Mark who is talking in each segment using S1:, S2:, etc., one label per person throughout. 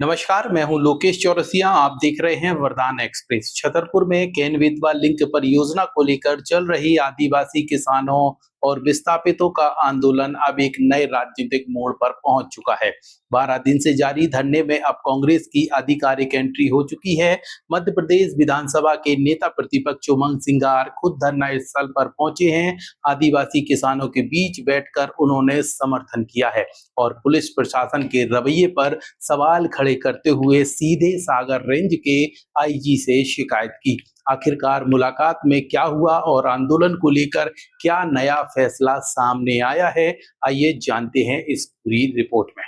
S1: नमस्कार, मैं हूं लोकेश चौरसिया। आप देख रहे हैं वरदान एक्सप्रेस। छतरपुर में केन बेतवा लिंक परियोजना को लेकर चल रही आदिवासी किसानों और विस्थापितों का आंदोलन अब एक नए राजनीतिक मोड़ पर पहुंच चुका है। 12 दिन से जारी धरने में अब कांग्रेस की आधिकारिक एंट्री हो चुकी है। मध्य प्रदेश विधानसभा के नेता प्रतिपक्ष उमंग सिंगार खुद धरना स्थल पर पहुंचे हैं। आदिवासी किसानों के बीच बैठकर उन्होंने समर्थन किया है और पुलिस प्रशासन के रवैये पर सवाल खड़े करते हुए सीधे सागर रेंज के आईजी से शिकायत की। आखिरकार मुलाकात में क्या हुआ और आंदोलन को लेकर क्या नया फैसला सामने आया है, आइए जानते हैं इस पूरी रिपोर्ट में।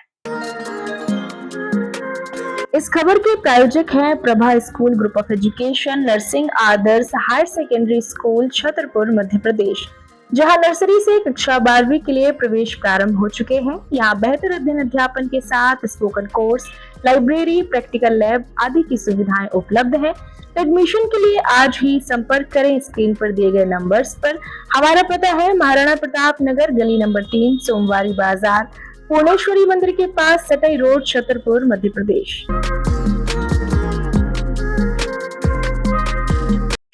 S2: इस खबर के प्रायोजक हैं Prabha school group of education, nursing Adarsh higher secondary school, Chhatarpur, Madhya Pradesh, जहां नर्सरी से कक्षा 12वीं के लिए प्रवेश प्रारंभ हो चुके हैं। यहाँ बेहतर अध्ययन अध्यापन के साथ spoken course, library, practical lab आदि की सुविधाएं उपलब्ध है। एडमिशन के लिए आज ही संपर्क करें स्क्रीन पर दिए गए नंबर्स पर। हमारा पता है महाराणा प्रताप नगर, गली नंबर 3, सोमवारी बाजार, पूर्णेश्वरी मंदिर के पास, सटाई रोड, छतरपुर, मध्य प्रदेश।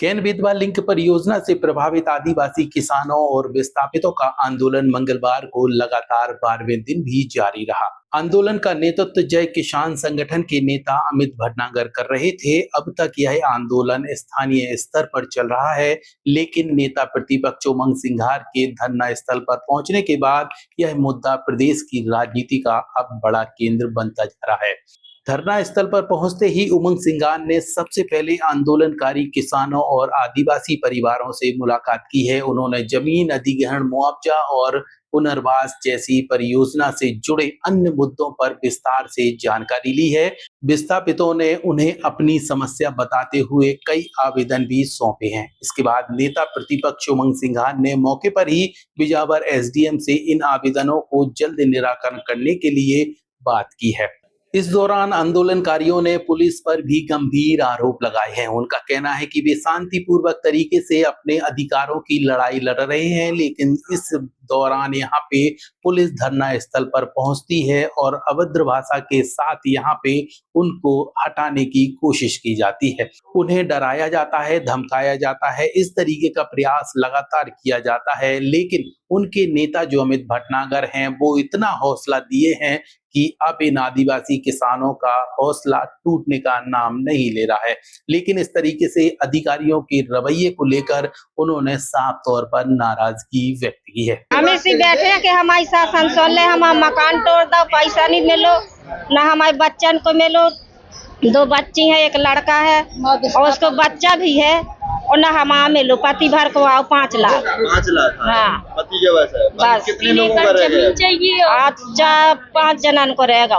S1: केन बेतवा लिंक परियोजना से प्रभावित आदिवासी किसानों और विस्थापितों का आंदोलन मंगलवार को लगातार 12वें दिन भी जारी रहा। आंदोलन का नेतृत्व जय किसान संगठन के नेता अमित भटनागर कर रहे थे। अब तक यह आंदोलन स्थानीय स्तर पर चल रहा है, लेकिन नेता प्रतिपक्ष उमंग सिंगार के धरना स्थल पर पहुंचने के बाद यह मुद्दा प्रदेश की राजनीति का अब बड़ा केंद्र बनता जा रहा है। धरना स्थल पर पहुंचते ही उमंग सिंगार ने सबसे पहले आंदोलनकारी किसानों और आदिवासी परिवारों से मुलाकात की है। उन्होंने जमीन अधिग्रहण, मुआवजा और पुनर्वास जैसी परियोजना से जुड़े अन्य मुद्दों पर विस्तार से जानकारी ली है। विस्थापितों ने उन्हें अपनी समस्या बताते हुए कई आवेदन भी सौंपे हैं। इसके बाद नेता प्रतिपक्ष उमंग सिंगार ने मौके पर ही बिजावर एसडीएम से इन आवेदनों को जल्द निराकरण करने के लिए बात की है। इस दौरान आंदोलनकारियों ने पुलिस पर भी गंभीर आरोप लगाए हैं। उनका कहना है कि वे शांतिपूर्वक तरीके से अपने अधिकारों की लड़ाई लड़ रहे हैं, लेकिन इस दौरान यहाँ पे पुलिस धरना स्थल पर पहुंचती है और अभद्र भाषा के साथ यहाँ पे उनको हटाने की कोशिश की जाती है। उन्हें डराया जाता है, धमकाया जाता है। इस तरीके का प्रयास लगातार किया जाता है, लेकिन उनके नेता जो अमित भटनागर हैं वो इतना हौसला दिए हैं कि अब इन आदिवासी किसानों का हौसला टूटने का नाम नहीं ले रहा है। लेकिन इस तरीके से अधिकारियों के रवैये को लेकर उन्होंने साफ तौर पर नाराजगी व्यक्त की है।
S3: हम इसी बैठे हैं कि हमारी शासन सुन ले, हम मकान तोड़ दो, पैसा नहीं मिलो, ना हमारे बच्चन को मिलो। 2 बच्ची हैं, एक लड़का है और उसको बच्चा भी है, और ना हमारा मिलो। पति भर को आओ 5 लाख।
S4: 5 लाख?
S3: हाँ,
S4: पति के वैसा है।
S3: बस
S4: कितने लोगों का रह गया?
S3: आज 5 जनन को रहेगा।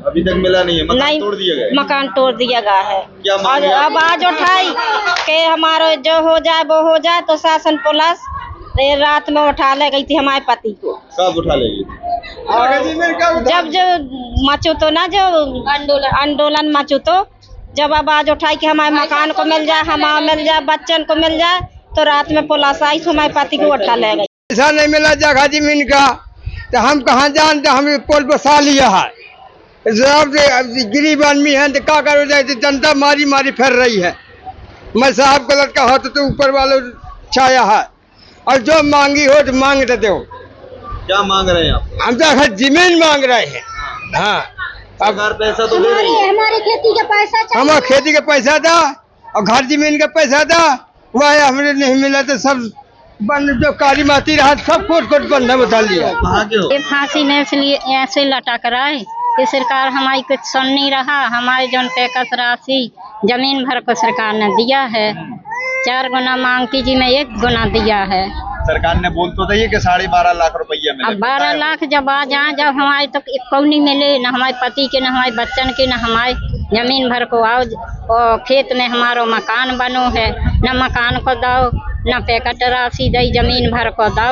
S4: अभी तक मिला नहीं है? मकान तोड़ दिया गया?
S3: मकान तोड़ दिया गया है।
S4: क्या
S3: और अब आज उठाई के हमारा जो हो जाए वो हो जाए, तो शासन पुलिस रात में उठा ले गई थी हमारे पति को।
S4: कब उठा लेगी?
S3: जब जो मचो तो ना, जो आंदोलन मचो तो जब आवाज उठाई कि हमारे मकान को मिल जाए, हमारा मिल जाए, बच्चन को मिल जाए, तो रात में पुलिस आई तो हमारे पति को उठा ले गई।
S5: पैसा नहीं मिला जगह जमीन का, तो हम कहाँ जानते, हम पुल बसा लिया है। गरीब आदमी है तो क्या करो जाए, जनता मारी मारी फिर रही है। मैं साहब का लड़का हो तो ऊपर वालों छाया है, और जो मांगी हो तो मांग देते हो।
S4: क्या मांग रहे हैं आप?
S5: हम तो जमीन मांग रहे हैं। हाँ,
S4: सरकार पैसा तो दे रही है।
S3: हमारे खेती का पैसा,
S5: हमारे खेती का पैसा था और घर जमीन का पैसा था, वह हमें नहीं मिला तो सब बंद, जो काली माती रहा सब कोट बंद बता लिया।
S3: ये फांसी ने इसलिए ऐसे लटक रहा है कि सरकार हमारी कुछ सुन नहीं रहा। हमारे जो पैकस राशि जमीन भर को सरकार ने दिया है, 4 गुना मांगती जी में 1 गुना दिया है।
S4: सरकार ने बोल तो दिए कि 12.5 लाख रुपया मिले।
S3: अब 12 लाख जब आ जाए, जब हमारे तक एक नहीं मिले, न हमारे पति के, न हमारे बच्चन के, न हमारे जमीन भर को आओ, और खेत में हमारा मकान बनो है, न मकान को दो, न पैकट राशि दई जमीन भर को दो।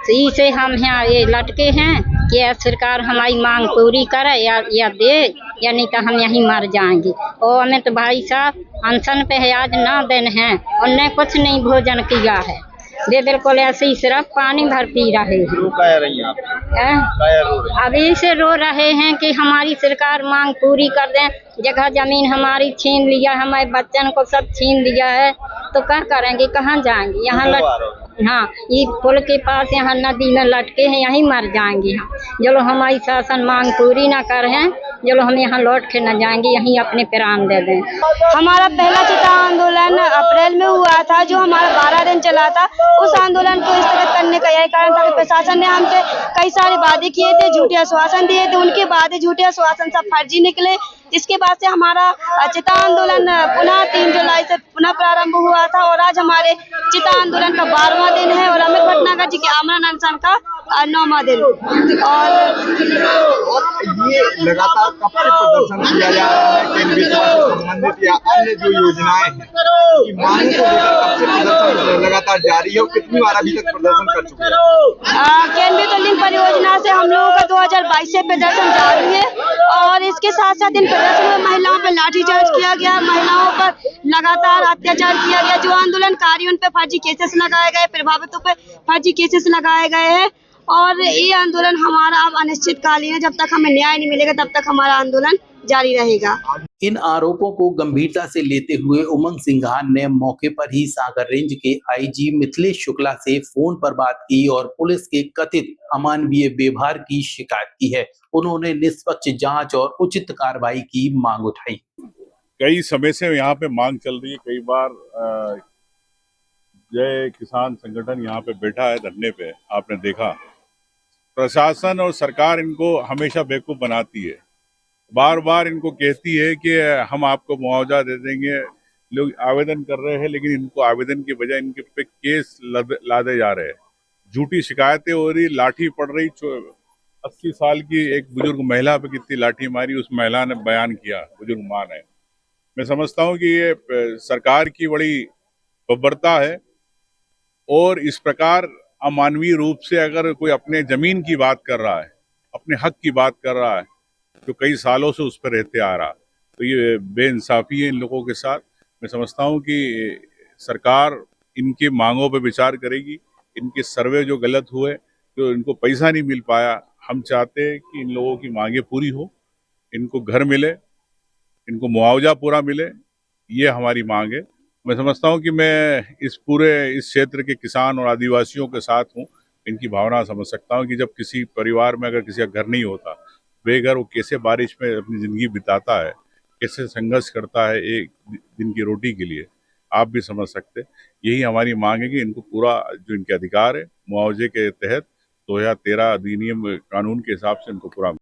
S3: इसे हम यहाँ ये लटके हैं कि सरकार हमारी मांग पूरी करे या दे, या नहीं तो हम यहीं मर जाएंगे। और अमित भाई साहब अनशन पे आज 9 दिन हैं, उनने कुछ नहीं भोजन किया है। वे बिल्कुल ऐसे ही सिर्फ पानी भर पी रहे हैं।
S4: क्यों कह रही हैं आप?
S3: हैं?
S4: क्या रो रही हैं?
S3: अभी से रो रहे हैं कि हमारी सरकार मांग पूरी कर दें। जगह जमीन हमारी छीन लिया, हमारे बच्चन को सब छीन लिया है, तो क्या करेंगे, कहाँ जाएंगे? यहाँ हाँ, ये पुल के पास यहाँ नदी में लटके हैं, यहीं मर जाएंगे हम। चलो हमारी शासन मांग पूरी ना करें, चलो हम यहाँ लौट के न जाएंगे, यहीं अपने प्राण दे दें।
S6: हमारा पहला चिता आंदोलन अप्रैल में हुआ था, जो हमारा 12 दिन चला था। उस आंदोलन को स्थगित करने का यही कारण था कि प्रशासन ने हमसे कई सारे वादे किए थे, झूठे आश्वासन दिए थे। उनके वादे झूठे आश्वासन सब फर्जी निकले। इसके बाद से हमारा चिता आंदोलन पुनः 3 जुलाई से पुनः प्रारंभ हुआ था और आज हमारे चिता आंदोलन का 12वां दिन है और अमित भटनागर जी के आमरण अनशन का 9वां दिन। और
S7: ये लगातार कब से प्रदर्शन किया जा रहा है? केंद्रीय से संबंधित या अन्य जो योजनाएं हैं की मांग को लेकर कब से प्रदर्शन लगातार जारी है और कितनी बार अभी तक प्रदर्शन कर चुके हैं?
S6: केंद्रीय लिंक परियोजना से हम लोगों का 2022 से प्रदर्शन जारी है और इसके साथ साथ इन प्रदर्शन में महिलाओं पर लाठीचार्ज किया गया, महिलाओं पर लगातार अत्याचार किया गया। जो आंदोलनकारी उन पर फर्जी केसेस लगाए गए, प्रभावितों पर फर्जी केसेस लगाए गए हैं और ये आंदोलन हमारा अब अनिश्चितकालीन है। जब तक हमें न्याय नहीं मिलेगा तब तक हमारा आंदोलन जारी रहेगा।
S1: इन आरोपों को गंभीरता से लेते हुए उमंग सिंघान ने मौके पर ही सागर रेंज के आईजी मिथिलेश शुक्ला से फोन पर बात की और पुलिस के कथित अमानवीय व्यवहार की शिकायत की है। उन्होंने निष्पक्ष जांच और उचित कार्रवाई की मांग उठाई।
S8: कई समय से यहाँ पे मांग चल रही है। कई बार जय किसान संगठन यहाँ पे बैठा है धरने पे, आपने देखा। प्रशासन और सरकार इनको हमेशा बेवकूफ बनाती है, बार बार इनको कहती है कि हम आपको मुआवजा दे देंगे। लोग आवेदन कर रहे हैं लेकिन इनको आवेदन के बजाय इनके पे केस लादे जा रहे हैं, झूठी शिकायतें हो रही, लाठी पड़ रही। 80 साल की एक बुजुर्ग महिला पे कितनी लाठी मारी, उस महिला ने बयान किया, बुजुर्ग मां ने। मैं समझता हूँ कि ये सरकार की बड़ी बर्बरता है और इस प्रकार अमानवीय रूप से अगर कोई अपने जमीन की बात कर रहा है, अपने हक की बात कर रहा है, जो कई सालों से उस पर रहते आ रहा, तो ये बेइंसाफी है इन लोगों के साथ। मैं समझता हूँ कि सरकार इनकी मांगों पर विचार करेगी। इनके सर्वे जो गलत हुए, जो इनको पैसा नहीं मिल पाया, हम चाहते हैं कि इन लोगों की मांगे पूरी हो, इनको घर मिले, इनको मुआवजा पूरा मिले, ये हमारी मांग है। मैं समझता हूँ कि मैं इस क्षेत्र के किसान और आदिवासियों के साथ हूँ, इनकी भावना समझ सकता हूँ कि जब किसी परिवार में अगर किसी का घर नहीं होता, बेघर, वो कैसे बारिश में अपनी ज़िंदगी बिताता है, कैसे संघर्ष करता है एक दिन की रोटी के लिए, आप भी समझ सकते। यही हमारी मांग है कि इनको पूरा जो इनके अधिकार है मुआवजे के तहत 2013 अधिनियम कानून के हिसाब से इनको पूरा।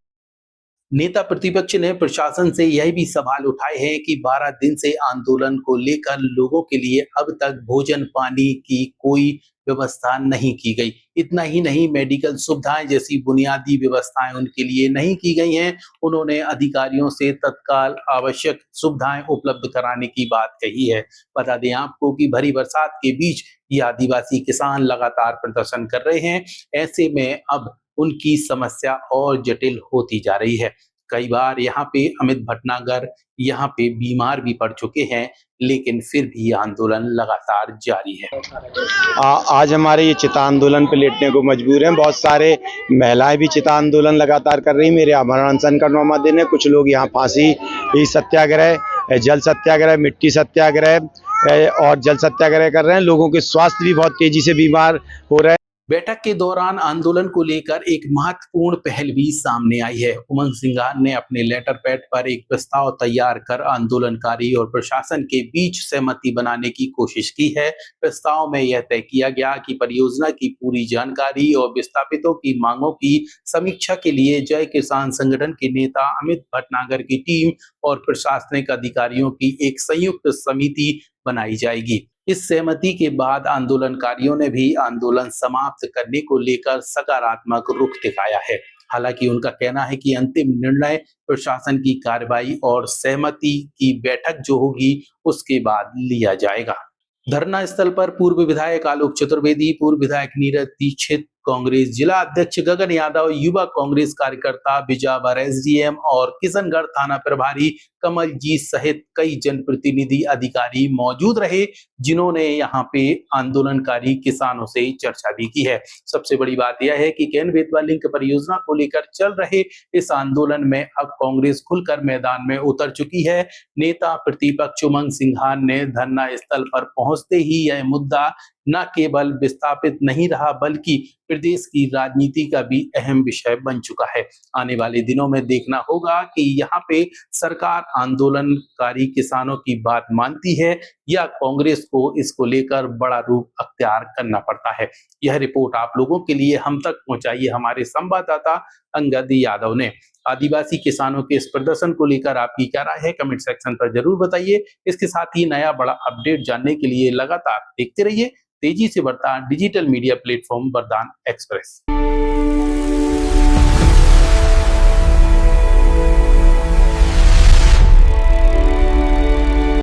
S1: नेता प्रतिपक्ष ने प्रशासन से यह भी सवाल उठाए हैं कि 12 दिन से आंदोलन को लेकर लोगों के लिए अब तक भोजन पानी की कोई व्यवस्था नहीं की गई। इतना ही नहीं, मेडिकल सुविधाएं जैसी बुनियादी व्यवस्थाएं उनके लिए नहीं की गई हैं। उन्होंने अधिकारियों से तत्काल आवश्यक सुविधाएं उपलब्ध कराने की बात कही है। बता दें आपको कि भरी बरसात के बीच ये आदिवासी किसान लगातार प्रदर्शन कर रहे हैं। ऐसे में अब उनकी समस्या और जटिल होती जा रही है। कई बार यहाँ पे अमित भटनागर यहाँ पे बीमार भी पड़ चुके हैं, लेकिन फिर भी आंदोलन लगातार जारी है।
S7: आज हमारे ये चिता आंदोलन पे लेटने को मजबूर हैं। बहुत सारे महिलाएं भी चिता आंदोलन लगातार कर रही। मेरे आमरण अनशन का 9वां दिन है। कुछ लोग यहाँ फांसी सत्याग्रह, जल सत्याग्रह, मिट्टी सत्याग्रह और जल सत्याग्रह कर रहे हैं। लोगों के स्वास्थ्य भी बहुत तेजी से बीमार हो रहे हैं।
S1: बैठक के दौरान आंदोलन को लेकर एक महत्वपूर्ण पहल भी सामने आई है। उमंग सिंघान ने अपने लेटर पैड पर एक प्रस्ताव तैयार कर आंदोलनकारी और प्रशासन के बीच सहमति बनाने की कोशिश की है। प्रस्ताव में यह तय किया गया कि परियोजना की पूरी जानकारी और विस्थापितों की मांगों की समीक्षा के लिए जय किसान संगठन के नेता अमित भटनागर की टीम और प्रशासनिक अधिकारियों की एक संयुक्त समिति बनाई जाएगी। इस सहमति के बाद आंदोलनकारियों ने भी आंदोलन समाप्त करने को लेकर सकारात्मक रुख दिखाया है। हालांकि उनका कहना है कि अंतिम निर्णय प्रशासन की कार्रवाई और सहमति की बैठक जो होगी उसके बाद लिया जाएगा। धरना स्थल पर पूर्व विधायक आलोक चतुर्वेदी, पूर्व विधायक नीरज दीक्षित, कांग्रेस जिला अध्यक्ष गगन यादव, युवा कांग्रेस कार्यकर्ता बिजावर एसडीएम और किशनगढ़ थाना प्रभारी कमलजीत सहित कई जनप्रतिनिधि अधिकारी मौजूद रहे, जिन्होंने यहाँ पे आंदोलनकारी किसानों से चर्चा भी की है। सबसे बड़ी बात यह है कि केन बेतवा लिंक परियोजना को लेकर चल रहे इस आंदोलन में अब कांग्रेस खुलकर मैदान में उतर चुकी है। नेता प्रतिपक्ष उमंग सिंघार ने धरना स्थल पर पहुंचते ही यह मुद्दा न केवल विस्थापित नहीं रहा बल्कि प्रदेश की राजनीति का भी अहम विषय बन चुका है। आने वाले दिनों में देखना होगा कि यहाँ पे सरकार आंदोलनकारी किसानों की बात मानती है या कांग्रेस को इसको लेकर बड़ा रूप अख्तियार करना पड़ता है। यह रिपोर्ट आप लोगों के लिए हम तक पहुंचाई है हमारे संवाददाता अंगद यादव ने। आदिवासी किसानों के इस प्रदर्शन को लेकर आपकी क्या राय है, कमेंट सेक्शन पर जरूर बताइए। इसके साथ ही नया बड़ा अपडेट जानने के लिए लगातार देखते रहिए तेजी से बढ़ता डिजिटल मीडिया प्लेटफॉर्म वरदान एक्सप्रेस।